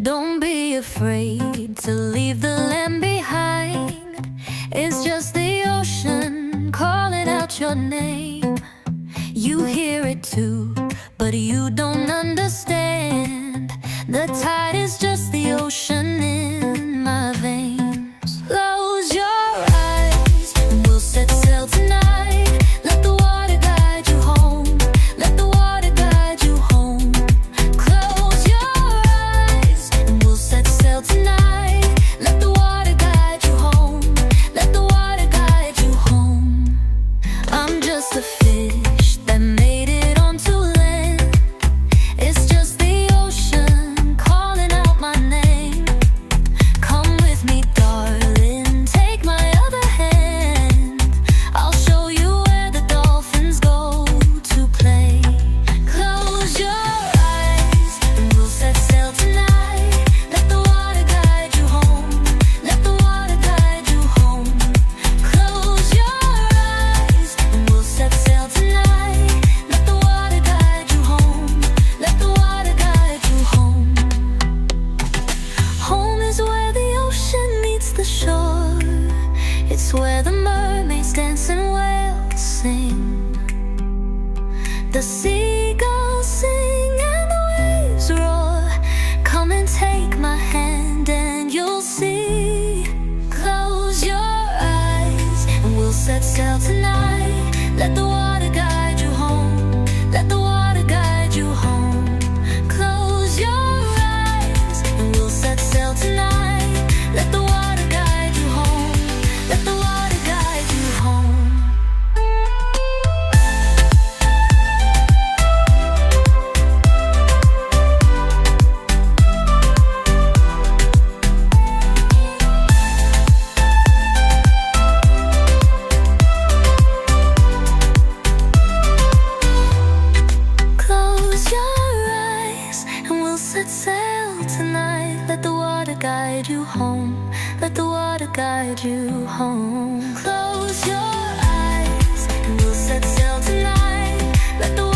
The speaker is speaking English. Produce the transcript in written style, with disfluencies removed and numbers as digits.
Don't be afraid to leave the land behind. It's just the ocean calling out your name. You hear it too, but you don't understand. The tide is just the ocean in my veins. Close your eyes and we'll set sail tonight. Let the water guide you home. Let the water guide you home. Close your eyes and we'll set sail tonight. Let the water guide you home. Let the water guide you home. I'm just a fish that made it onto land. It's just the ocean calling out my name. Come with me, darling, take my other hand. I'll show you where the dolphins go to play. Close your eyes and we'll set sail tonight. Let the water guide you home. Let the water guide you home. Close your eyes and we'll set sail tonight. Let the water guide you home. Let the water guide you home. Home is where the ocean meets the shore. It's where the mermaids dance and whales sing. The seagulls sing and the waves roar. Come and take my hand and you'll see. Close your eyes and we'll set sail tonight. Let the water guide you home. Let the water guide you home. Close your eyes and we'll set sail tonight. Let the water guide you home. Let the water guide you home. Close your eyes and we'll set sail tonight. Let the water guide you home. Let the water guide you home. Close your eyes and we'll set sail tonight. Let the